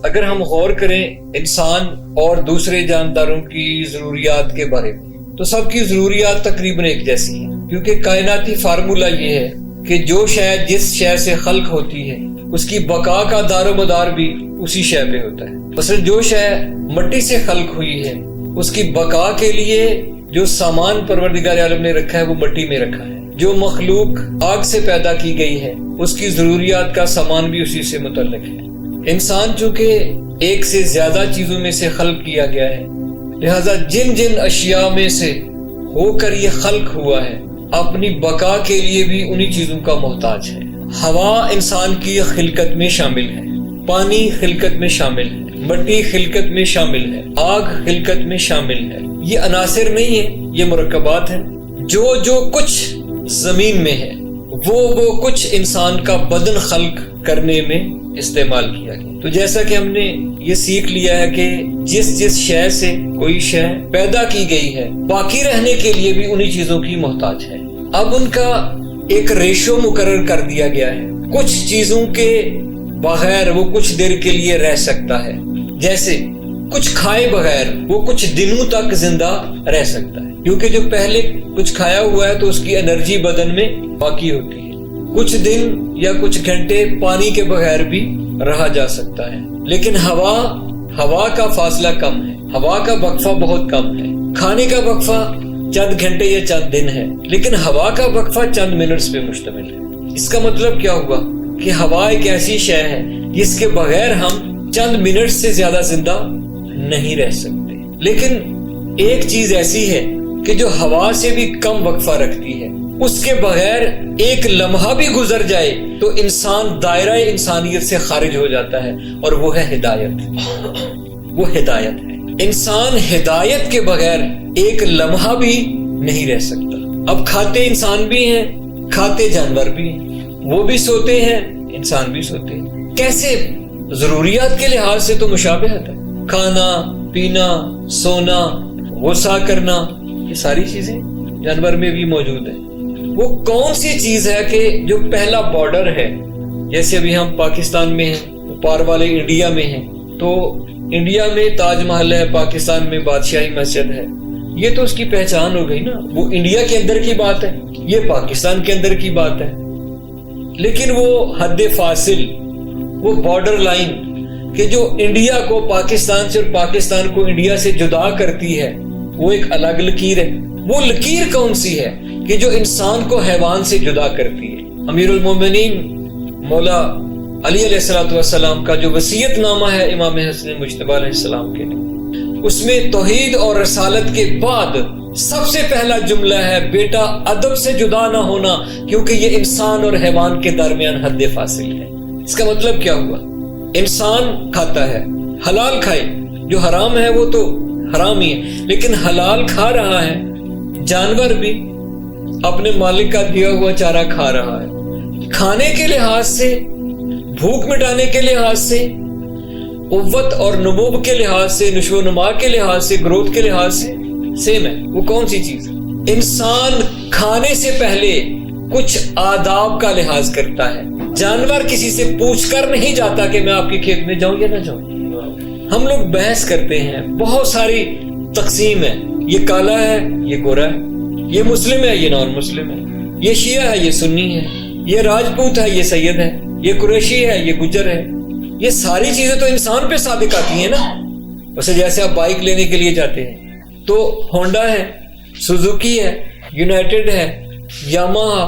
اگر ہم غور کریں انسان اور دوسرے جانداروں کی ضروریات کے بارے میں تو سب کی ضروریات تقریباً ایک جیسی ہیں، کیونکہ کائناتی فارمولہ یہ ہے کہ جو شے جس شے سے خلق ہوتی ہے اس کی بقا کا دار و مدار بھی اسی شے پہ ہوتا ہے۔ مثلا جو شے مٹی سے خلق ہوئی ہے اس کی بقا کے لیے جو سامان پروردگار عالم نے رکھا ہے وہ مٹی میں رکھا ہے۔ جو مخلوق آگ سے پیدا کی گئی ہے اس کی ضروریات کا سامان بھی اسی سے متعلق ہے۔ انسان چونکہ ایک سے زیادہ چیزوں میں سے خلق کیا گیا ہے، لہذا جن جن اشیاء میں سے ہو کر یہ خلق ہوا ہے اپنی بقا کے لیے بھی انہی چیزوں کا محتاج ہے۔ ہوا انسان کی خلقت میں شامل ہے، پانی خلقت میں شامل ہے، مٹی خلقت میں شامل ہے، آگ خلقت میں شامل ہے۔ یہ عناصر نہیں ہیں، یہ مرکبات ہیں۔ جو کچھ زمین میں ہے وہ کچھ انسان کا بدن خلق کرنے میں استعمال کیا گیا۔ تو جیسا کہ ہم نے یہ سیکھ لیا ہے کہ جس شے سے کوئی شے پیدا کی گئی ہے باقی رہنے کے لیے بھی انہی چیزوں کی محتاج ہے۔ اب ان کا ایک ریشو مقرر کر دیا گیا ہے، کچھ چیزوں کے بغیر وہ کچھ دیر کے لیے رہ سکتا ہے، جیسے کچھ کھائے بغیر وہ کچھ دنوں تک زندہ رہ سکتا ہے، کیونکہ جو پہلے کچھ کھایا ہوا ہے تو اس کی انرجی بدن میں باقی ہوتی ہے۔ کچھ دن یا کچھ گھنٹے پانی کے بغیر بھی رہا جا سکتا ہے، لیکن ہوا کا فاصلہ کم ہے، ہوا کا وقفہ بہت کم ہے۔ کھانے کا وقفہ چند گھنٹے یا چند دن ہے، لیکن ہوا کا وقفہ چند منٹس پہ مشتمل ہے۔ اس کا مطلب کیا ہوا کہ ہوا ایک ایسی شے ہے جس کے بغیر ہم چند منٹ سے زیادہ زندہ نہیں رہ سکتے، لیکن ایک چیز ایسی ہے کہ جو ہوا سے بھی کم وقفہ رکھتی ہے، اس کے بغیر ایک لمحہ بھی گزر جائے تو انسان دائرہ انسانیت سے خارج ہو جاتا ہے، اور وہ ہے ہدایت۔ وہ ہدایت ہے۔ انسان ہدایت کے بغیر ایک لمحہ بھی نہیں رہ سکتا۔ اب کھاتے انسان بھی ہیں، کھاتے جانور بھی ہیں، وہ بھی سوتے ہیں، انسان بھی سوتے ہیں۔ کیسے؟ ضروریات کے لحاظ سے تو مشابہت ہے، کھانا پینا سونا غصہ کرنا، یہ ساری چیزیں جانور میں بھی موجود ہیں۔ وہ کون سی چیز ہے کہ جو پہلا بارڈر ہے، جیسے ابھی ہم پاکستان میں ہیں، پار والے انڈیا میں ہیں، تو انڈیا میں تاج محل ہے، پاکستان میں بادشاہی مسجد ہے، یہ تو اس کی پہچان ہو گئی نا، وہ انڈیا کے اندر کی بات ہے، یہ پاکستان کے اندر کی بات ہے۔ لیکن وہ حد فاصل، وہ بارڈر لائن کہ جو انڈیا کو پاکستان سے اور پاکستان کو انڈیا سے جدا کرتی ہے، وہ ایک الگ لکیر ہے۔ وہ لکیر کون سی ہے کہ جو انسان کو حیوان سے جدا کرتی ہے؟ امیر المومنین مولا علی علیہ السلام کا جو وصیت نامہ ہے امام حسن مجتبی علیہ السلام کے لیے، اس میں توحید اور رسالت کے بعد سب سے پہلا جملہ ہے بیٹا ادب سے جدا نہ ہونا، کیونکہ یہ انسان اور حیوان کے درمیان حد فاصل ہے۔ اس کا مطلب کیا ہوا؟ انسان کھاتا ہے، حلال کھائے، جو حرام ہے وہ تو حرام ہی ہے، لیکن حلال کھا رہا ہے۔ جانور بھی اپنے مالک کا دیا ہوا چارہ کھا رہا ہے۔ کھانے کے لحاظ سے، بھوک مٹانے کے لحاظ سے، قوت اور نمو کے لحاظ سے، نشو و نما کے لحاظ سے، گروتھ کے لحاظ سے سیم ہے۔ وہ کون سی چیز ہے؟ انسان کھانے سے پہلے کچھ آداب کا لحاظ کرتا ہے۔ جانور کسی سے پوچھ کر نہیں جاتا کہ میں آپ کے کھیت میں جاؤں یا نہ جاؤں۔ ہم لوگ بحث کرتے ہیں، بہت ساری تقسیم ہے، یہ کالا ہے، یہ گورا ہے، یہ مسلم ہے، یہ نان مسلم ہے، یہ شیعہ ہے، یہ سنی ہے، یہ راجپوت ہے، یہ سید ہے، یہ قریشی ہے، یہ گجر ہے۔ یہ ساری چیزیں تو انسان پہ صادق آتی ہیں نا۔ ویسے جیسے آپ بائک لینے کے لیے جاتے ہیں تو ہونڈا ہے، سوزوکی ہے، یونائٹڈ ہے، یاماہا۔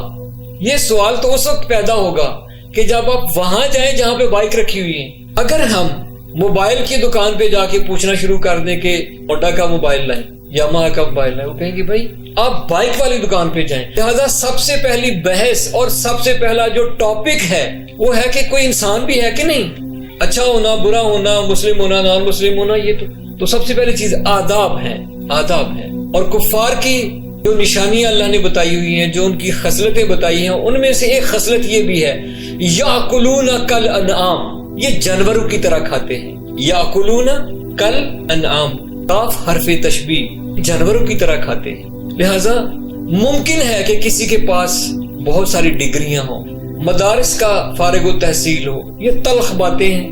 یہ سوال تو اس وقت پیدا ہوگا کہ جب آپ وہاں جائیں جہاں پہ بائک رکھی ہوئی ہے۔ اگر ہم موبائل کی دکان پہ جا کے پوچھنا شروع کر دیں کہ ہونڈا کا موبائل لائیں، یاماہا کا موبائل لائیں، وہ کہیں گے بھائی آپ بائک والی دکان پہ جائیں۔ لہذا سب سے پہلی بحث اور سب سے پہلا جو ٹاپک ہے وہ ہے کہ کوئی انسان بھی ہے کہ نہیں، اچھا ہونا، برا ہونا، مسلم ہونا، نان مسلم ہونا، یہ تو سب سے پہلی چیز آداب ہے، آداب ہے۔ اور کفار کی جو نشانیاں اللہ نے بتائی ہوئی ہیں، جو ان کی خصلتیں بتائی ہیں، ان میں سے ایک خصلت یہ بھی ہے یاکلون کل انعام، یہ جانوروں کی طرح کھاتے ہیں۔ یاکلون کل انعام، قاف حرف تشبیہ، جانوروں کی طرح کھاتے ہیں۔ لہذا ممکن ہے کہ کسی کے پاس بہت ساری ڈگریاں ہوں، مدارس کا فارغ التحصیل ہو، یہ تلخ باتیں ہیں،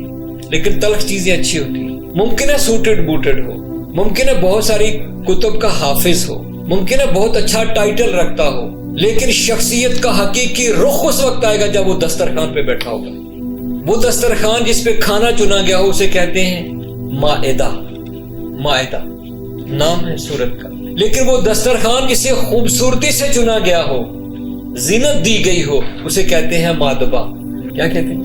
لیکن تلخ چیزیں اچھی ہوتی ہیں. ممکن ہے سوٹڈ بوٹڈ ہو, ممکن ہے بہت ساری کتب کا حافظ ہو, ممکن ہے بہت اچھا ٹائٹل رکھتا ہو, لیکن شخصیت کا حقیقی رخ اس وقت آئے گا جب وہ دسترخوان پہ بیٹھا ہوگا. وہ دسترخوان جس پہ کھانا چنا گیا ہو اسے کہتے ہیں مائدہ. مائدہ نام ہے سورت کا. لیکن وہ دسترخوان جسے خوبصورتی سے چنا گیا ہو, زینت دی گئی ہو, اسے کہتے ہیں مادبہ. کیا کہتے ہیں؟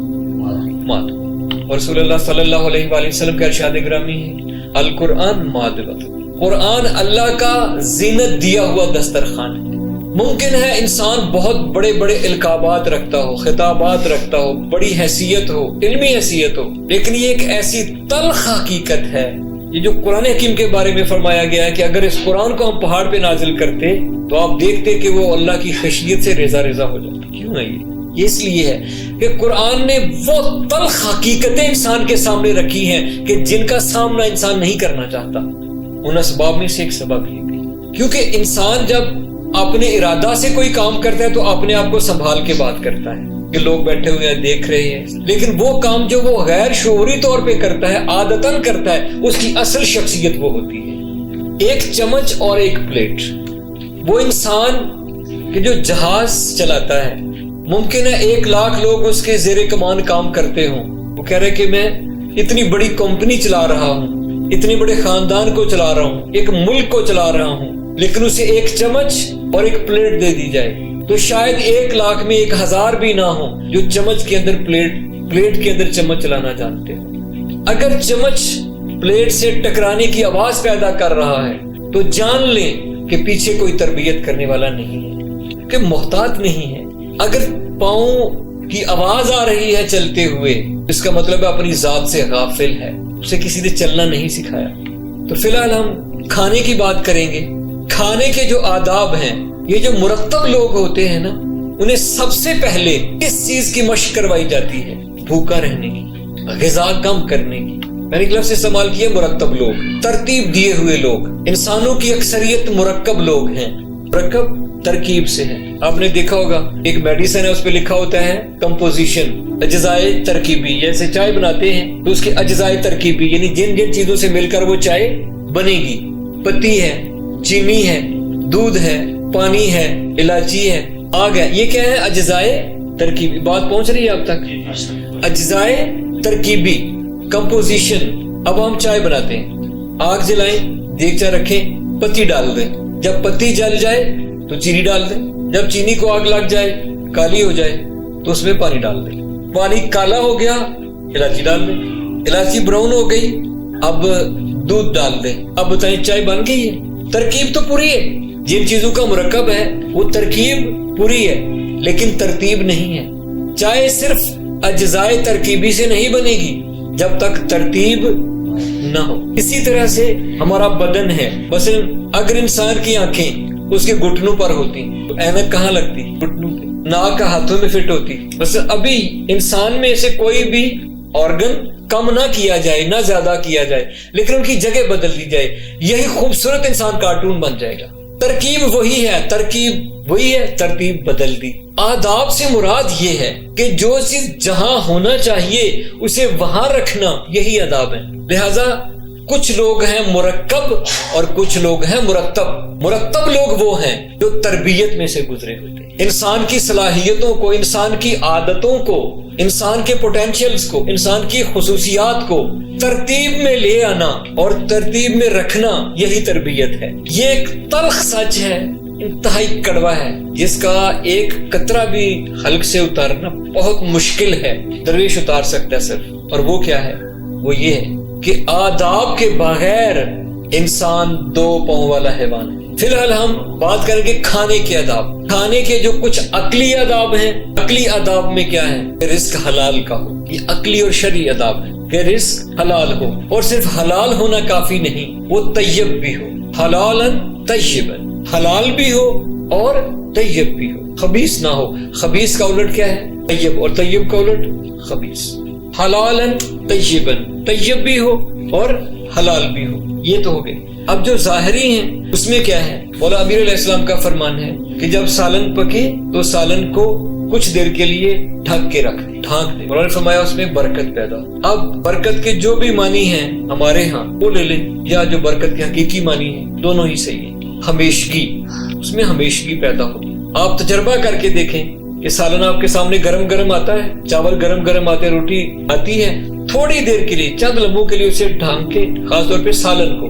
مادبہ. اور رسول اللہ صلی اللہ علیہ وآلہ وسلم کا ارشاد گرامی ہے القرآن مادبہ. قرآن اللہ کا زینت دیا ہوا دسترخوان ہے. ممکن ہے انسان بہت بڑے بڑے القابات رکھتا ہو, خطابات رکھتا ہو, بڑی حیثیت ہو, علمی حیثیت ہو, لیکن یہ ایک ایسی تلخ حقیقت ہے. یہ جو قرآن حکیم کے بارے میں فرمایا گیا ہے کہ اگر اس قرآن کو ہم پہاڑ پہ نازل کرتے تو آپ دیکھتے کہ وہ اللہ کی خشیت سے ریزہ ریزہ ہو جاتا. کیوں ہے یہ اس لیے ہے کہ قرآن نے وہ تلخ حقیقتیں انسان کے سامنے رکھی ہیں کہ جن کا سامنا انسان نہیں کرنا چاہتا. ان اسباب میں سے ایک سبب یہ بھی, کیونکہ انسان جب اپنے ارادہ سے کوئی کام کرتا ہے تو اپنے آپ کو سنبھال کے بات کرتا ہے کہ لوگ بیٹھے ہوئے ہیں دیکھ رہے ہیں. لیکن وہ کام جو وہ غیر شعوری طور پہ کرتا ہے, عادتاً کرتا ہے, اس کی اصل شخصیت وہ ہوتی ہے. ایک چمچ اور ایک پلیٹ. وہ انسان کہ جو جہاز چلاتا ہے, ممکن ہے 1,00,000 لوگ اس کے زیر کمان کام کرتے ہوں. وہ کہہ رہے کہ میں اتنی بڑی کمپنی چلا رہا ہوں, اتنے بڑے خاندان کو چلا رہا ہوں, ایک ملک کو چلا رہا ہوں, لیکن اسے ایک چمچ اور ایک پلیٹ دے دی جائے تو شاید 1,00,000 میں 1,000 بھی نہ ہو جو چمچ کے اندر پلیٹ کے اندر چمچ چلانا جانتے ہوں. اگر چمچ پلیٹ سے ٹکرانے کی آواز پیدا کر رہا ہے تو جان لیں کہ پیچھے کوئی تربیت کرنے والا نہیں ہے, کہ محتاط نہیں ہے. اگر پاؤں کی آواز آ رہی ہے چلتے ہوئے, اس کا مطلب ہے اپنی ذات سے غافل ہے, اسے کسی نے چلنا نہیں سکھایا. تو فی الحال ہم کھانے کی بات کریں گے. کھانے کے جو آداب ہیں, یہ جو مرتب لوگ ہوتے ہیں نا, انہیں سب سے پہلے اس چیز کی مشق کروائی جاتی ہے, بھوکا رہنے کی, غذا کم کرنے کی. میں نے ایک لفظ استعمال کیا مرتب لوگ, ترتیب دیے ہوئے لوگ. انسانوں کی اکثریت مرکب لوگ ہیں. مرکب ترکیب سے ہے. آپ نے دیکھا ہوگا ایک میڈیسن ہے, اس پہ لکھا ہوتا ہے کمپوزیشن, اجزائے ترکیبی. جیسے چائے بناتے ہیں تو اس کے اجزائے ترکیبی, یعنی جن جن چیزوں سے مل کر وہ چائے بنے گی. پتی ہے, چینی ہے, دودھ ہے, پانی ہے, الائچی ہے, آگ ہے. یہ کیا ہے؟ اجزائے ترکیبی. بات پہنچ رہی ہے اب تک؟ اجزائے ترکیبی, کمپوزیشن. اب ہم چائے بناتے ہیں, آگ جلائیں, دیگچا رکھیں, پتی ڈال دیں. جب پتی جل جائے تو چینی ڈال دیں. جب چینی کو آگ لگ جائے, کالی ہو جائے, تو اس میں پانی ڈال دیں. پانی کالا ہو گیا, الائچی ڈال دیں. الائچی براؤن ہو گئی, اب دودھ ڈال دیں. اب بتائیں چائے بن گئی ہے؟ ترکیب تو پوری ہے. جن چیزوں کا مرکب ہے وہ ترکیب پوری ہے, لیکن ترتیب نہیں ہے. چائے صرف اجزائے ترکیبی سے نہیں بنے گی جب تک ترتیب نہ ہو. اسی طرح سے ہمارا بدن ہے. بس اگر انسان کی آنکھیں اس کے گھٹنوں پر ہوتی تو اینک کہاں لگتی؟ گھٹنوں پہ. ناک کا ہاتھوں میں فٹ ہوتی. بس ابھی انسان میں سے کوئی بھی آرگن کم نہ کیا جائے, نہ زیادہ کیا جائے, لیکن ان کی جگہ بدل دی جائے, یہی خوبصورت انسان کارٹون بن جائے گا. ترکیب وہی ہے, ترکیب وہی ہے, ترتیب بدل دی. آداب سے مراد یہ ہے کہ جو چیز جہاں ہونا چاہیے اسے وہاں رکھنا, یہی آداب ہے. لہذا کچھ لوگ ہیں مرکب اور کچھ لوگ ہیں مرتب. مرتب لوگ وہ ہیں جو تربیت میں سے گزرے ہوتے ہیں. انسان کی صلاحیتوں کو, انسان کی عادتوں کو, انسان کے پوٹینشیلز کو, انسان کی خصوصیات کو ترتیب میں لے آنا اور ترتیب میں رکھنا, یہی تربیت ہے. یہ ایک تلخ سچ ہے, انتہائی کڑوا ہے, جس کا ایک قطرہ بھی حلق سے اتارنا بہت مشکل ہے. درویش اتار سکتا ہے صرف. اور وہ کیا ہے؟ وہ یہ ہے کہ آداب کے بغیر انسان 2 پاؤں والا حیوان ہے. فی الحال ہم بات کریں گے کھانے کے آداب. کھانے کے جو کچھ عقلی آداب ہیں, عقلی آداب میں کیا ہے کہ رزق حلال کا ہو. یہ عقلی اور شرعی آداب ہے کہ رزق حلال ہو, اور صرف حلال ہونا کافی نہیں, وہ طیب بھی ہو. حلالن طیبن, حلال بھی ہو اور طیب بھی ہو, خبیث نہ ہو. خبیث کا الٹ کیا ہے؟ طیب, اور طیب کا الٹ خبیث. حلالن طیبن, طیب بھی ہو اور حلال بھی ہو. یہ تو ہو گئے. اب جو ظاہری ہیں اس میں کیا ہے؟ مولا امیر علیہ السلام کا فرمان ہے کہ جب سالن پکے تو سالن کو کچھ دیر کے لیے ڈھک کے رکھ دیں، ڈھانک دیں۔ انہوں نے فرمایا اس میں برکت پیدا ہو۔ اب برکت کے جو بھی معنی ہیں ہمارے ہاں وہ لے لیں، یا جو برکت کے حقیقی معنی ہیں، دونوں ہی صحیح ہیں۔ ہمیشگی، اس میں ہمیشگی پیدا ہوگی۔ آپ تجربہ کر کے دیکھیں کہ سالن آپ کے سامنے گرم گرم آتا ہے، چاول گرم گرم آتے ہیں، روٹی آتی ہے، تھوڑی دیر کے لیے، چند لمحوں کے لیے اسے ڈھانک کے، خاص طور پہ سالن کو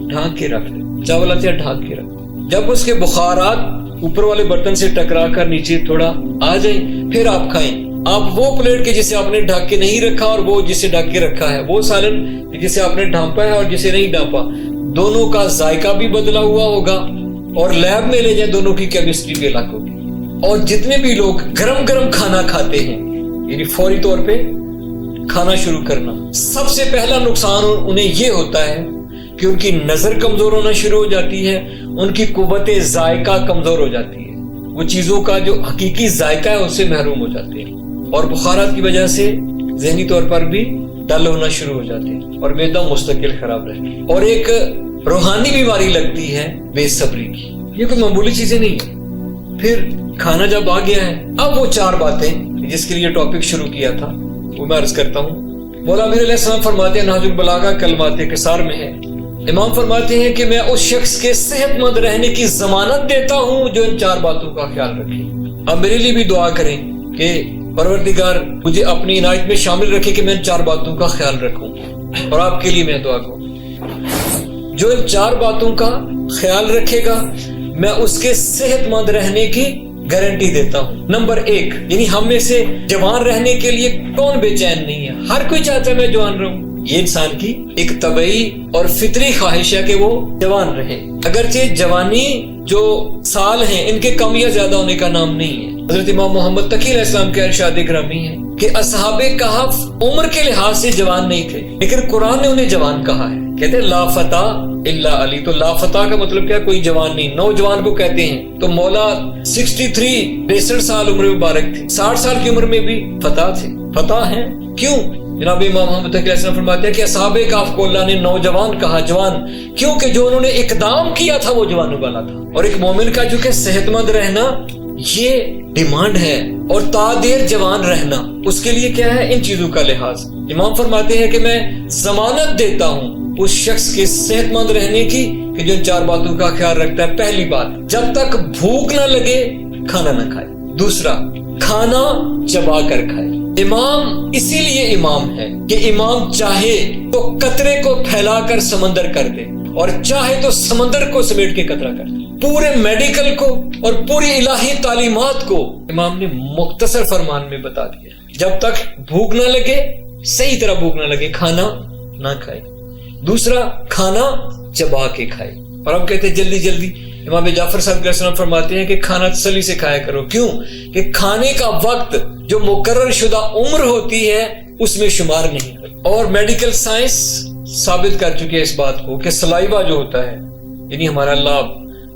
ڈھانک کے رکھ دیں، چاول آتے ہیں ڈھانک کے رکھ دیں۔ جب اس کے بخارات اوپر والے برتن سے ٹکرا کر نیچے تھوڑا آ جائیں، پھر آپ کھائیں۔ آپ وہ پلیٹ کے جسے آپ نے ڈھک کے نہیں رکھا اور وہ جسے ڈھک کے رکھا ہے، وہ سالن جسے آپ نے ڈھانپا ہے اور جسے نہیں ڈھانپا، دونوں کا ذائقہ بھی بدلا ہوا ہوگا، اور لیب میں لے جائیں دونوں کی کیمسٹری بھی الگ ہوگی۔ اور جتنے بھی لوگ گرم گرم کھانا کھاتے ہیں، یعنی فوری طور پہ کھانا شروع کرنا، سب سے پہلا نقصان انہیں یہ ہوتا ہے کہ ان کی نظر کمزور ہونا شروع ہو جاتی ہے، ان کی قوت ذائقہ کمزور ہو جاتی ہے، وہ چیزوں کا جو حقیقی ذائقہ ہے اس سے محروم ہو جاتے ہیں، اور بخارات کی وجہ سے ذہنی طور پر بھی ڈل ہونا شروع ہو جاتے ہیں، اور معدہ مستقل خراب رہتا ہے۔ اور ایک روحانی بیماری لگتی ہے بے صبری کی، یہ کوئی معمولی چیزیں نہیں ہیں۔ پھر کھانا جب آ گیا ہے، اب وہ 4 باتیں جس کے لیے ٹاپک شروع کیا تھا وہ میں عرض کرتا ہوں۔ مولا امیر علیہ السلام فرماتے ہیں، نہج البلاغہ کلمات قصار میں ہے، امام فرماتے ہیں کہ میں اس شخص کے صحت مند رہنے کی ضمانت دیتا ہوں جو ان 4 باتوں کا خیال رکھے۔ اب میرے لیے بھی دعا کریں کہ پروردگار مجھے اپنی عنایت میں شامل رکھے کہ میں ان 4 باتوں کا خیال رکھوں، اور آپ کے لیے میں دعا کروں جو ان 4 باتوں کا خیال رکھے گا، میں اس کے صحت مند رہنے کی گارنٹی دیتا ہوں۔ نمبر 1، یعنی ہم میں سے جوان رہنے کے لیے کون بے چین نہیں ہے؟ ہر کوئی چاہتا ہے میں جوان رہوں، یہ انسان کی ایک طبعی اور فطری خواہش ہے کہ وہ جوان رہے، اگرچہ جوانی جو سال ہیں ان کے کم یا زیادہ ہونے کا نام نہیں ہے۔ حضرت امام محمد تقی علیہ السلام کے ارشاد گرامی ہے کہ اصحاب کہف عمر کے لحاظ سے جوان نہیں تھے، لیکن قرآن نے انہیں جوان کہا ہے، کہتے ہیں لا فتح الا علی۔ تو لا فتح کا مطلب کیا؟ کوئی جوان نہیں، نوجوان کو کہتے ہیں۔ تو مولا 63 سال عمر مبارک تھی، 60 سال کی عمر میں بھی فتح تھے، فتح ہیں۔ کیوں؟ جناب امام محمد تقی علیہ السلام فرماتے ہیں کہ اصحاب کہف کو اللہ نے نوجوان کہا، جوان، کیونکہ جو انہوں نے اقدام کیا تھا وہ جوانوں والا تھا۔ اور ایک مومن کا جو کہ صحت مند رہنا یہ ڈیمانڈ ہے، اور تا دیر جوان رہنا اس کے لیے کیا ہے؟ ان چیزوں کا لحاظ۔ امام فرماتے ہیں کہ میں ضمانت دیتا ہوں اس شخص کے صحت مند رہنے کی کہ جو 4 باتوں کا خیال رکھتا ہے۔ پہلی بات، جب تک بھوک نہ لگے کھانا نہ کھائے۔ دوسرا، کھانا چبا کر کھائے۔ امام اسی لیے امام ہے کہ امام چاہے تو قطرے کو پھیلا کر سمندر کر دے، اور چاہے تو سمندر کو سمیٹ کے قطرہ کر دے۔ پورے میڈیکل کو اور پوری الہی تعلیمات کو امام نے مختصر فرمان میں بتا دیا۔ جب تک بھوک نہ لگے، صحیح طرح بھوک نہ لگے، کھانا نہ کھائے۔ دوسرا، کھانا چبا کے کھائے۔ اور ہم کہتے ہیں جلدی جلدی، امام جعفر صاحب علیہ السلام فرماتے ہیں کہ کھانا تسلی سے کھایا کرو۔ کیوں؟ کہ کھانے کا وقت جو مقرر شدہ عمر ہوتی ہے اس میں شمار نہیں ہوتا، اور میڈیکل سائنس ثابت کر چکی ہے اس بات کو کہ سلائیوا جو ہوتا ہے، یعنی ہمارا لاب،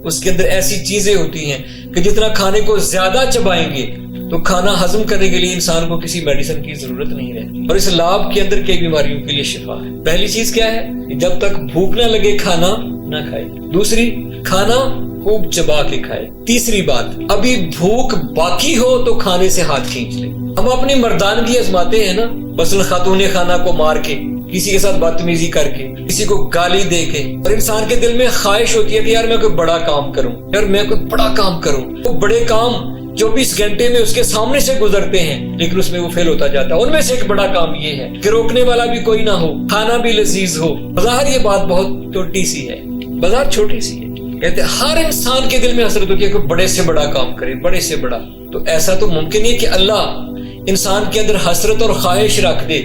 اس کے اندر ایسی چیزیں ہوتی ہیں کہ جتنا کھانے کو زیادہ چبائیں گے تو کھانا ہضم کرنے کے لیے انسان کو کسی میڈیسن کی ضرورت نہیں رہتی، اور اس لاب کے اندر کئی بیماریوں کے لیے شفا ہے۔ پہلی چیز کیا ہے؟ کہ جب تک بھوک نہ لگے کھانا نہ کھائے۔ دوسری، کھانا خوب چبا کے کھائے۔ تیسری بات، ابھی بھوک باقی ہو تو کھانے سے ہاتھ کھینچ لے۔ ہم اپنی مردانگی آزماتے ہیں نا، مثلا خاتون خانہ کو مار کے، کسی کے ساتھ بدتمیزی کر کے، کسی کو گالی دے کے، اور انسان کے دل میں خواہش ہوتی ہے کہ یار میں کوئی بڑا کام کروں، یار میں کوئی بڑا کام کروں۔ وہ بڑے کام 24 گھنٹے میں اس کے سامنے سے گزرتے ہیں، لیکن اس میں وہ فیل ہوتا جاتا ہے۔ ان میں سے ایک بڑا کام یہ ہے کہ روکنے والا بھی کوئی نہ ہو، کھانا بھی لذیذ ہو۔ بظاہر یہ بات بہت چھوٹی سی ہے، بظاہر چھوٹی سی ہے، کہتے ہیں ہر انسان کے دل میں حسرت ہوتی ہے کہ بڑے سے بڑا کام کرے، بڑے سے بڑا۔ تو ایسا تو ممکن نہیں کہ اللہ انسان کے اندر حسرت اور خواہش رکھ دے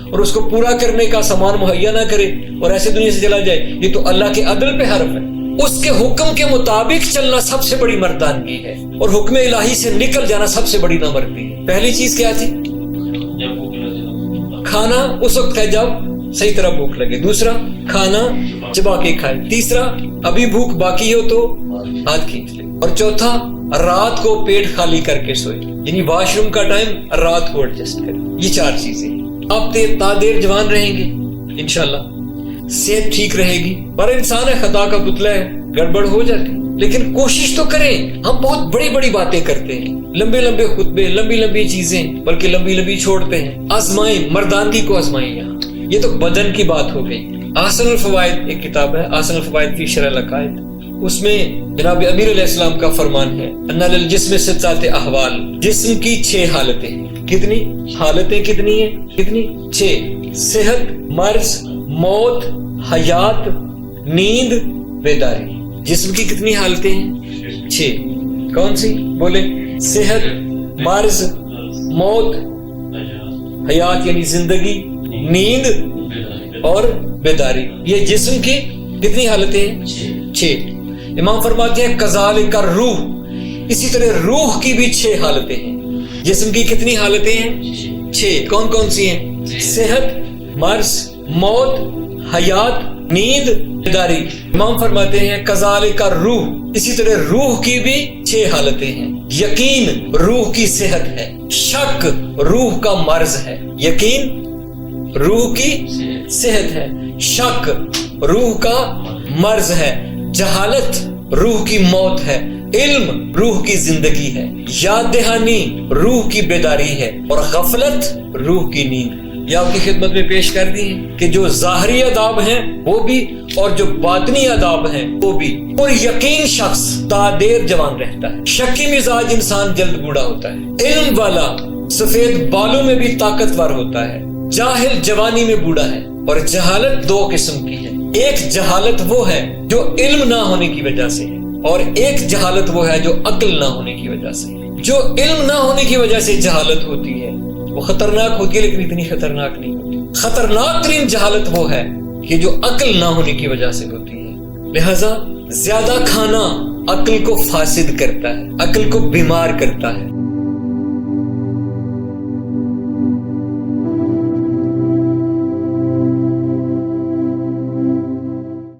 اور اس کو پورا کرنے کا سامان مہیا نہ کرے اور ایسے دنیا سے چلا جائے۔ یہ تو اللہ کے عدل پہ حرف ہے۔ اس کے حکم کے مطابق چلنا سب سے بڑی مردانگی ہے، اور حکم الہی سے نکل جانا سب سے بڑی نامردی ہے۔ پہلی چیز کیا تھی؟ کھانا اس وقت ہے جب صحیح طرح بھوک لگے۔ دوسرا، کھانا چبا کے کھائے۔ تیسرا، ابھی بھوک باقی ہو تو ہاتھ کھینچ لے۔ اور چوتھا، رات کو پیٹ خالی کر کے سوئے، یعنی واش روم کا ٹائم رات کو ایڈجسٹ کرے۔ یہ 4 چیزیں اب تا دیر جوان رہیں گے انشاءاللہ، صحت ٹھیک رہے گی۔ پر انسان ہے، خطا کا پتلا ہے، گڑبڑ ہو جاتی۔ لیکن کوشش تو کریں. ہم بہت بڑی بڑی باتیں کرتے ہیں, لمبے لمبے خطبے, لمبی لمبی چیزیں, بلکہ لمبی لمبی چھوڑتے ہیں. آزمائیں, مردانگی کو آزمائیں. یہاں یہ تو بدن کی بات ہو گئی. احسن الفوائد ایک کتاب ہے, احسن الفوائد فی شرح العقائد, اس میں جناب امیر علیہ السلام کا فرمان ہے ان للجسم ستات احوال, جسم کی 6 حالتیں ہیں. کتنی حالتیں؟ کتنی ہیں؟ کتنی؟ 6. صحت, مرض, موت, حیات, نیند, بیداری. جسم کی کتنی حالتیں ہیں؟ 6. کون سی بولے؟ صحت, مرض, موت, حیات یعنی زندگی, نیند اور بیداری. یہ جسم کی کتنی حالتیں ہیں؟ 6. امام فرماتے ہیں کذالک الروح, اسی طرح روح کی بھی 6 حالتیں ہیں. جسم کی کتنی حالتیں ہیں؟ 6. کون کون سی ہیں؟ صحت, مرض, موت, حیات, نیند, بیداری. امام فرماتے ہیں کذالک الروح, اسی طرح روح کی بھی 6 حالتیں ہیں. یقین روح کی صحت ہے, شک روح کا مرض ہے. یقین روح کی صحت ہے, شک روح کا مرض ہے, جہالت روح کی موت ہے, علم روح کی زندگی ہے, یاد دہانی روح کی بیداری ہے, اور غفلت روح کی نیند. یہ آپ کی خدمت میں پیش کر دی ہے کہ جو ظاہری آداب ہیں وہ بھی اور جو باطنی آداب ہیں وہ بھی. اور یقین شخص تا دیر جوان رہتا ہے, شکی مزاج انسان جلد بوڑھا ہوتا ہے, علم والا سفید بالوں میں بھی طاقتور ہوتا ہے, جاہل جوانی میں بوڑھا ہے. اور جہالت 2 قسم کی ہے. ایک جہالت وہ ہے جو علم نہ ہونے کی وجہ سے ہے, اور ایک جہالت وہ ہے جو عقل نہ ہونے کی وجہ سے ہے. جو علم نہ ہونے کی وجہ سے جہالت ہوتی ہے وہ خطرناک ہوتی ہے, لیکن اتنی خطرناک نہیں ہوتی. خطرناک ترین جہالت وہ ہے کہ جو عقل نہ ہونے کی وجہ سے ہوتی ہے. لہذا زیادہ کھانا عقل کو فاسد کرتا ہے, عقل کو بیمار کرتا ہے.